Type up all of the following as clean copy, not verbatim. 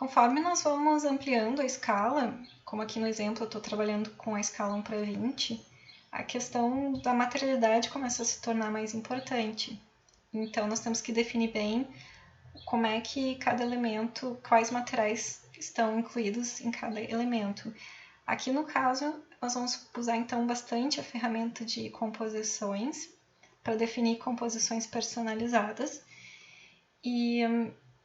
Conforme nós vamos ampliando a escala, como aqui no exemplo eu estou trabalhando com a escala 1:20, a questão da materialidade começa a se tornar mais importante. Então, nós temos que definir bem como é que cada elemento, quais materiais estão incluídos em cada elemento. Aqui no caso, nós vamos usar então bastante a ferramenta de composições para definir composições personalizadas. E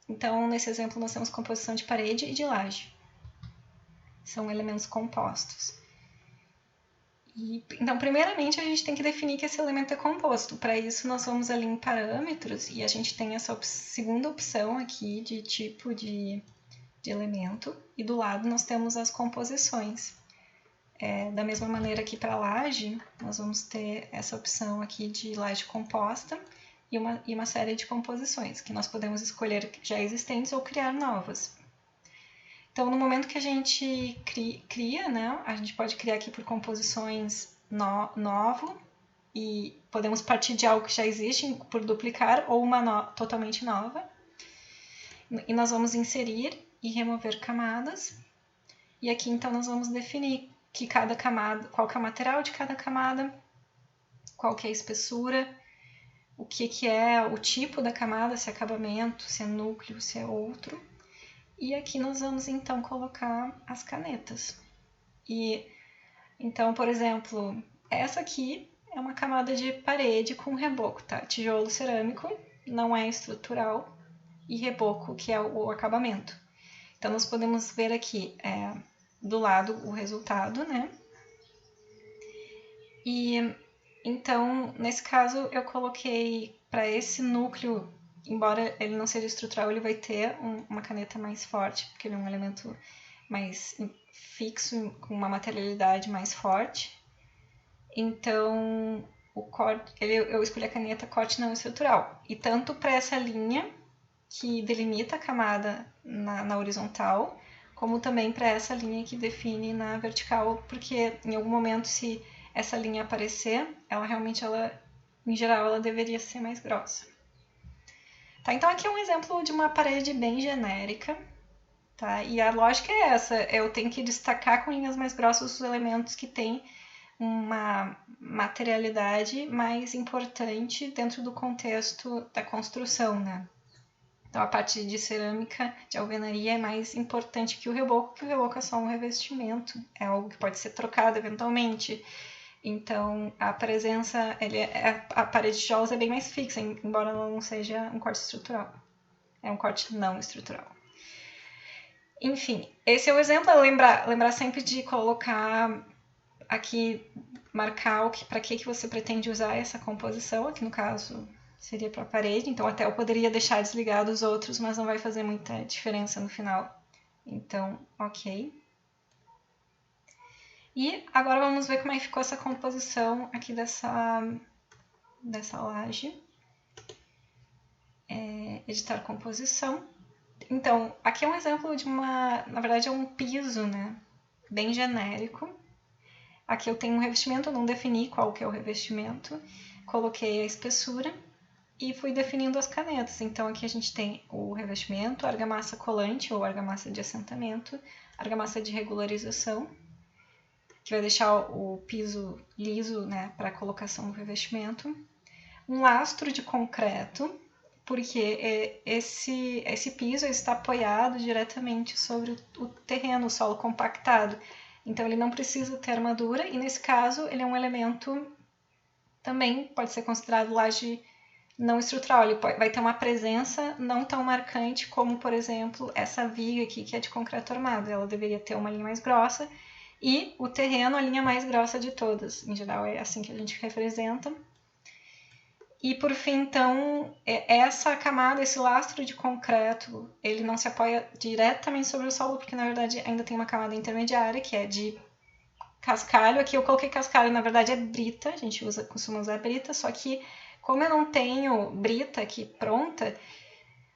então, nesse exemplo, nós temos composição de parede e de laje. São elementos compostos. Então, primeiramente, a gente tem que definir que esse elemento é composto. Para isso, nós vamos ali em parâmetros e a gente tem essa segunda opção aqui de tipo de elemento. E do lado nós temos as composições. Da mesma maneira que para a laje, nós vamos ter essa opção aqui de laje composta e uma série de composições, que nós podemos escolher já existentes ou criar novas. Então, no momento que a gente cria, né, a gente pode criar aqui por composições novo, e podemos partir de algo que já existe por duplicar, ou uma totalmente nova. E nós vamos inserir e remover camadas. E aqui, então, nós vamos definir que cada camada, qual que é o material de cada camada, qual que é a espessura, o que é o tipo da camada, se é acabamento, se é núcleo, se é outro. E aqui nós vamos então colocar as canetas. E então, por exemplo, essa aqui é uma camada de parede com reboco, tá? Tijolo cerâmico, não é estrutural, e reboco, que é o acabamento. Então, nós podemos ver aqui do lado o resultado, né? E então, nesse caso, eu coloquei para esse núcleo, embora ele não seja estrutural, ele vai ter uma caneta mais forte, porque ele é um elemento mais fixo, com uma materialidade mais forte. Então, eu escolhi a caneta corte não estrutural. E tanto para essa linha, que delimita a camada na horizontal, como também para essa linha que define na vertical, porque em algum momento, se essa linha aparecer, em geral, ela deveria ser mais grossa. Tá, então aqui é um exemplo de uma parede bem genérica, tá? E a lógica é essa, eu tenho que destacar com linhas mais grossas os elementos que têm uma materialidade mais importante dentro do contexto da construção, né? Então a parte de cerâmica, de alvenaria é mais importante que o reboco é só um revestimento, é algo que pode ser trocado eventualmente. Então, a presença, a parede de tijolos é bem mais fixa, embora ela não seja um corte estrutural. É um corte não estrutural. Enfim, esse é o exemplo. Lembrar sempre de colocar aqui, marcar para que você pretende usar essa composição. Aqui no caso seria para a parede, então até eu poderia deixar desligado os outros, mas não vai fazer muita diferença no final. Então, ok. E agora vamos ver como é que ficou essa composição aqui dessa laje. Editar composição. Então, aqui é um exemplo de na verdade é um piso, né? Bem genérico. Aqui eu tenho um revestimento, eu não defini qual que é o revestimento. Coloquei a espessura e fui definindo as canetas. Então, aqui a gente tem o revestimento, argamassa colante ou argamassa de assentamento, argamassa de regularização, que vai deixar o piso liso, né, para a colocação do revestimento. Um lastro de concreto, porque esse piso está apoiado diretamente sobre o terreno, o solo compactado. Então, ele não precisa ter armadura, e nesse caso, ele é um elemento também pode ser considerado laje não estrutural. Ele vai ter uma presença não tão marcante como, por exemplo, essa viga aqui, que é de concreto armado. Ela deveria ter uma linha mais grossa, e o terreno, a linha mais grossa de todas. Em geral, é assim que a gente representa. E, por fim, então, essa camada, esse lastro de concreto, ele não se apoia diretamente sobre o solo, porque, na verdade, ainda tem uma camada intermediária, que é de cascalho. Aqui eu coloquei cascalho, na verdade, é brita. A gente costuma usar brita, só que, como eu não tenho brita aqui pronta,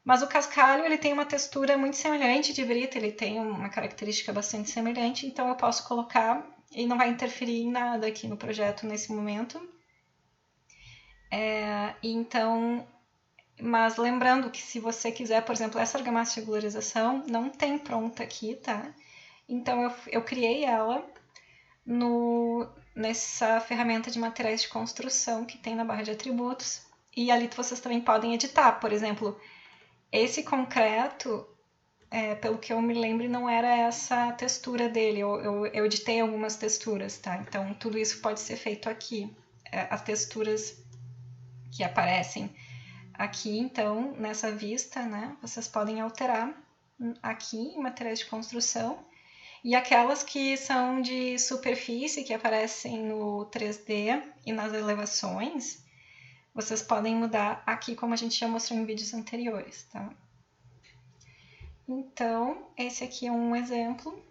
mas o cascalho ele tem uma textura muito semelhante de brita, ele tem uma característica bastante semelhante, então eu posso colocar e não vai interferir em nada aqui no projeto nesse momento. Então, Mas lembrando que se você quiser, por exemplo, essa argamassa de regularização não tem pronta aqui, tá? Então eu criei ela nessa ferramenta de materiais de construção que tem na barra de atributos. E ali vocês também podem editar. Por exemplo, esse concreto, pelo que eu me lembro, não era essa textura dele. Eu editei algumas texturas, tá? Então tudo isso pode ser feito aqui. As texturas que aparecem aqui, então, nessa vista, né? Vocês podem alterar aqui em materiais de construção. E aquelas que são de superfície, que aparecem no 3D e nas elevações, vocês podem mudar aqui, como a gente já mostrou em vídeos anteriores, tá? Então, esse aqui é um exemplo.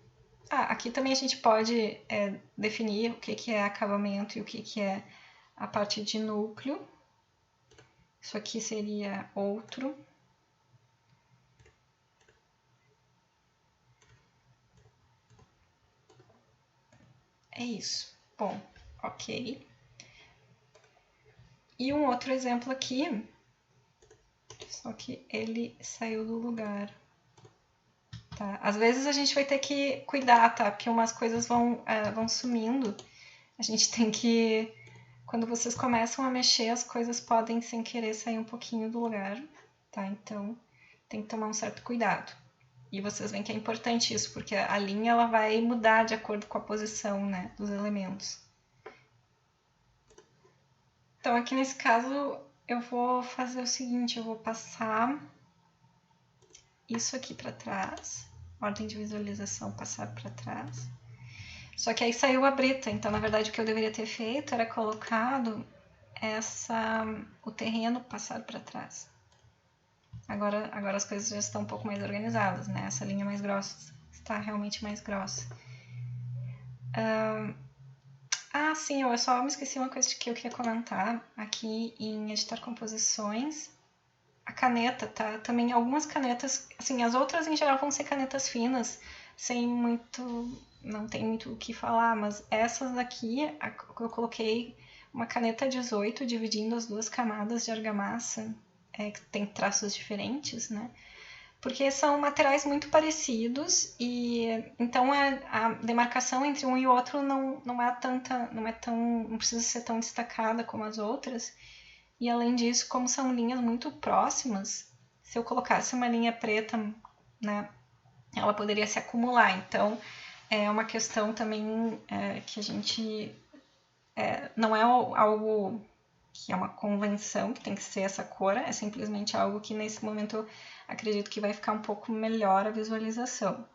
Aqui também a gente pode definir o que é acabamento e o que é a parte de núcleo. Isso aqui seria outro. É isso. Bom, ok. E um outro exemplo aqui, só que ele saiu do lugar. Tá? Às vezes a gente vai ter que cuidar, tá? Porque umas coisas vão sumindo. A gente tem que... Quando vocês começam a mexer, as coisas podem, sem querer, sair um pouquinho do lugar, tá? Então, tem que tomar um certo cuidado. E vocês veem que é importante isso, porque a linha ela vai mudar de acordo com a posição, né, dos elementos. Então, aqui nesse caso, eu vou fazer o seguinte, eu vou passar isso aqui para trás, ordem de visualização passar para trás. Só que aí saiu a brita, então na verdade o que eu deveria ter feito era colocado o terreno passar para trás. Agora as coisas já estão um pouco mais organizadas, né? Essa linha mais grossa está realmente mais grossa. Sim, eu só me esqueci uma coisa que eu queria comentar aqui em editar composições. A caneta, tá? Também algumas canetas, assim, as outras em geral vão ser canetas finas, sem muito, não tem muito o que falar, mas essas aqui eu coloquei uma caneta 18 dividindo as duas camadas de argamassa, que tem traços diferentes, né? Porque são materiais muito parecidos e então a demarcação entre um e o outro não precisa ser tão destacada como as outras. E além disso, como são linhas muito próximas, se eu colocasse uma linha preta, né, ela poderia se acumular. Então, é uma questão também que a gente... não é algo que é uma convenção que tem que ser essa cor, é simplesmente algo que nesse momento eu acredito que vai ficar um pouco melhor a visualização.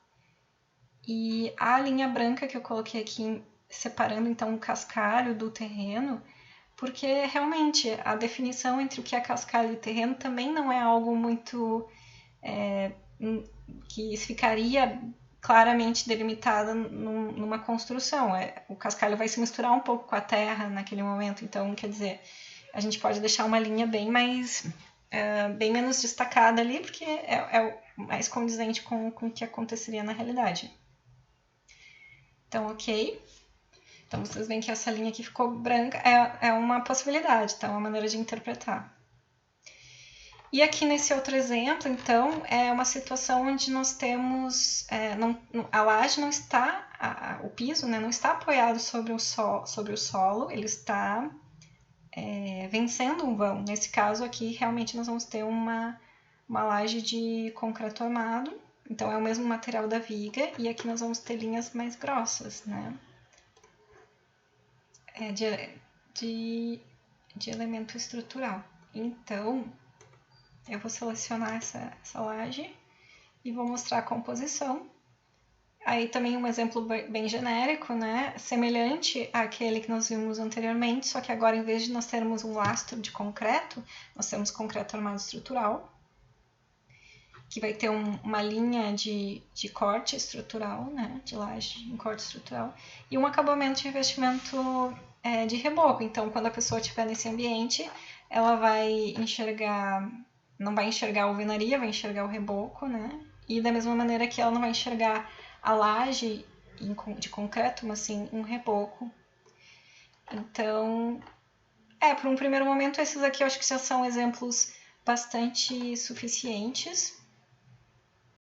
E a linha branca que eu coloquei aqui, separando então o cascalho do terreno, porque realmente a definição entre o que é cascalho e terreno também não é algo muito que ficaria claramente delimitada numa construção. O cascalho vai se misturar um pouco com a terra naquele momento, então quer dizer, a gente pode deixar uma linha bem menos destacada ali, porque é mais condizente com o que aconteceria na realidade. Então, ok. Então, vocês veem que essa linha aqui ficou branca, é uma possibilidade, tá? Uma maneira de interpretar. E aqui nesse outro exemplo, então, é uma situação onde nós temos... a laje não está... o piso, né, não está apoiado sobre o solo, ele está vencendo um vão. Nesse caso aqui, realmente, nós vamos ter uma laje de concreto armado. Então, é o mesmo material da viga. E aqui nós vamos ter linhas mais grossas, né? De elemento estrutural. Então, eu vou selecionar essa laje e vou mostrar a composição. Aí também um exemplo bem genérico, né? Semelhante àquele que nós vimos anteriormente, só que agora em vez de nós termos um lastro de concreto, nós temos concreto armado estrutural, que vai ter uma linha de corte estrutural, né? De laje em corte estrutural, e um acabamento de revestimento de reboco. Então, quando a pessoa estiver nesse ambiente, ela vai enxergar... Não vai enxergar a alvenaria, vai enxergar o reboco, né? E da mesma maneira que ela não vai enxergar a laje de concreto, mas sim um reboco. Então, por um primeiro momento, esses aqui eu acho que já são exemplos bastante suficientes